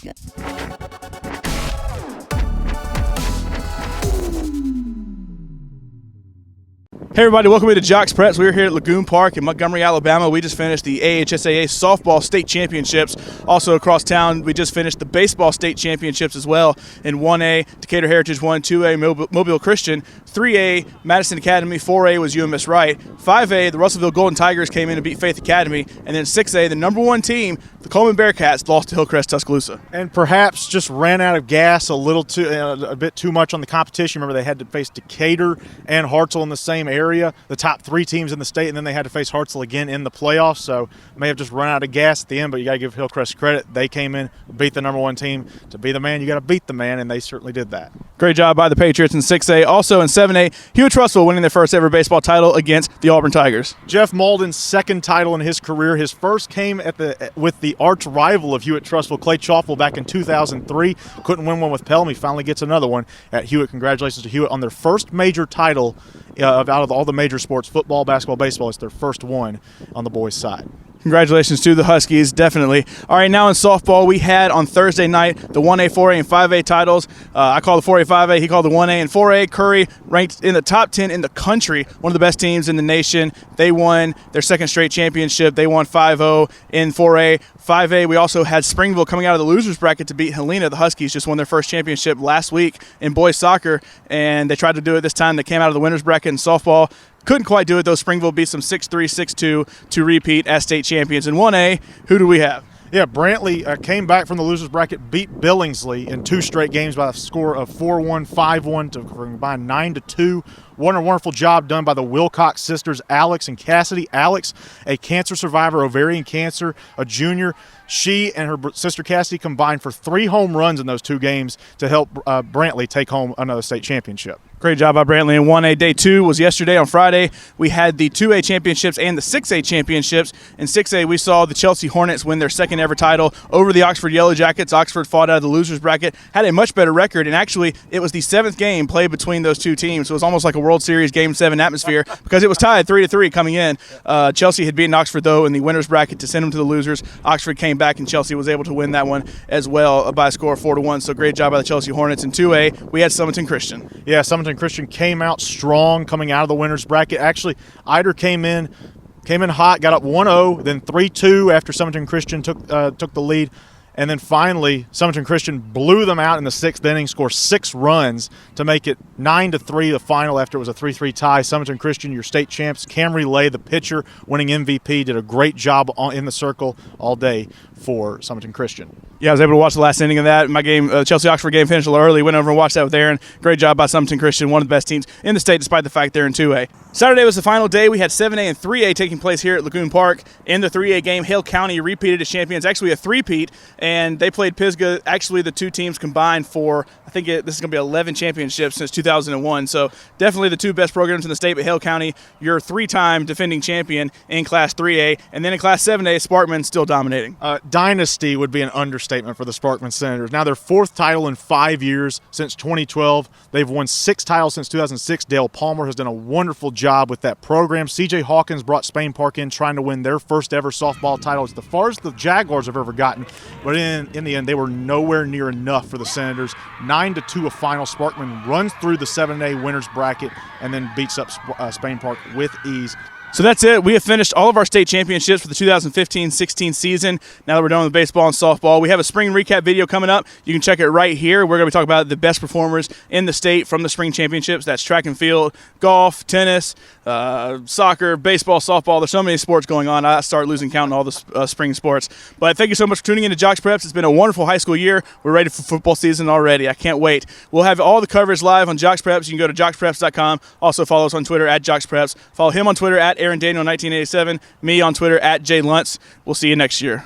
Hey everybody, welcome to Jocks Preps. We're here at Lagoon Park in Montgomery, Alabama. We just finished the AHSAA softball state championships. Also across town, we just finished the baseball state championships as well. In 1A, Decatur Heritage won, 2A, Mobile Christian, 3A, Madison Academy, 4A was UMS Wright, 5A, the Russellville Golden Tigers came in to beat Faith Academy, and then 6A, the number one team, the Coleman Bearcats, lost to Hillcrest Tuscaloosa. And perhaps just ran out of gas a bit too much on the competition. Remember, they had to face Decatur and Hartselle in the same area, the top three teams in the state, and then they had to face Hartselle again in the playoffs. So may have just run out of gas at the end, but you got to give Hillcrest credit. They came in, beat the number one team. To be the man, you got to beat the man, and they certainly did that. Great job by the Patriots in 6A. Also in 7A, Hewitt-Trussville winning their first ever baseball title against the Auburn Tigers. Jeff Malden's second title in his career. His first came with the arch rival of Hewitt-Trussville, Clay Chalfville, back in 2003. Couldn't win one with Pelham. He finally gets another one at Hewitt. Congratulations to Hewitt on their first major title out of all the major sports, football, basketball, baseball. It's their first one on the boys' side. Congratulations to the Huskies, definitely. All right, now in softball, we had on Thursday night the 1A, 4A, and 5A titles. I call the 4A, 5A. He called the 1A and 4A. Curry ranked in the top 10 in the country, one of the best teams in the nation. They won their second straight championship. They won 5-0 in 4A. 5A, we also had Springville coming out of the losers bracket to beat Helena. The Huskies just won their first championship last week in boys soccer, and they tried to do it this time. They came out of the winners bracket in softball. Couldn't quite do it, though. Springville beat them 6-3, 6-2 to repeat as state champions. In 1A, who do we have? Yeah, Brantley came back from the losers bracket, beat Billingsley in two straight games by a score of 4-1, 5-1 to combine 9-2. What a wonderful job done by the Wilcox sisters, Alex and Cassidy. Alex, a cancer survivor, ovarian cancer, a junior. She and her sister Cassidy combined for 3 home runs in those two games to help Brantley take home another state championship. Great job by Brantley in 1A. Day 2 was yesterday on Friday. We had the 2A championships and the 6A championships. In 6A, we saw the Chelsea Hornets win their second ever title over the Oxford Yellow Jackets. Oxford fought out of the losers bracket, had a much better record, and actually it was the 7th game played between those two teams. So it was almost like a World Series Game 7 atmosphere because it was tied 3-3 coming in. Chelsea had beaten Oxford, though, in the winners bracket to send them to the losers. Oxford came back, and Chelsea was able to win that one as well by a score of 4-1. So great job by the Chelsea Hornets. In 2A, we had Summerton Christian. Yeah, Summerton Christian came out strong coming out of the winners bracket. Actually, Eider came in hot, got up 1-0, then 3-2 after Summerton Christian took the lead. And then finally, Summerton Christian blew them out in the 6th inning, scored 6 runs to make it 9-3 the final after it was a 3-3 tie. Summerton Christian, your state champs. Camry Lay, the pitcher, winning MVP, did a great job in the circle all day for Summerton Christian. Yeah, I was able to watch the last inning of that. My game, Chelsea-Oxford game finished a little early. Went over and watched that with Aaron. Great job by Summerton Christian, one of the best teams in the state despite the fact they're in 2A. Saturday was the final day. We had 7A and 3A taking place here at Lagoon Park. In the 3A game, Hale County repeated as champions, actually a three-peat, and they played Pisgah. Actually, the two teams combined for, I think this is going to be 11 championships since 2001. So definitely the two best programs in the state, but Hale County, your 3-time defending champion in Class 3A. And then in Class 7A, Sparkman still dominating. Dynasty would be an understatement for the Sparkman Senators. Now their 4th title in 5 years since 2012. They've won 6 titles since 2006. Dale Palmer has done a wonderful job with that program. C.J. Hawkins brought Spain Park in trying to win their first ever softball title. It's the farthest the Jaguars have ever gotten, but in the end, they were nowhere near enough for the Senators. 9-2 a final. Sparkman runs through the 7A winners bracket and then beats up Spain Park with ease. So that's it. We have finished all of our state championships for the 2015-16 season. Now that we're done with baseball and softball, we have a spring recap video coming up. You can check it right here. We're going to be talking about the best performers in the state from the spring championships. That's track and field, golf, tennis, soccer, baseball, softball. There's so many sports going on. I start losing count on all the spring sports. But thank you so much for tuning in to Jocks Preps. It's been a wonderful high school year. We're ready for football season already. I can't wait. We'll have all the coverage live on Jocks Preps. You can go to jockspreps.com. Also follow us on Twitter at Jocks Preps. Follow him on Twitter at Aaron Daniel 1987. Me on Twitter at Jay Luntz. We'll see you next year.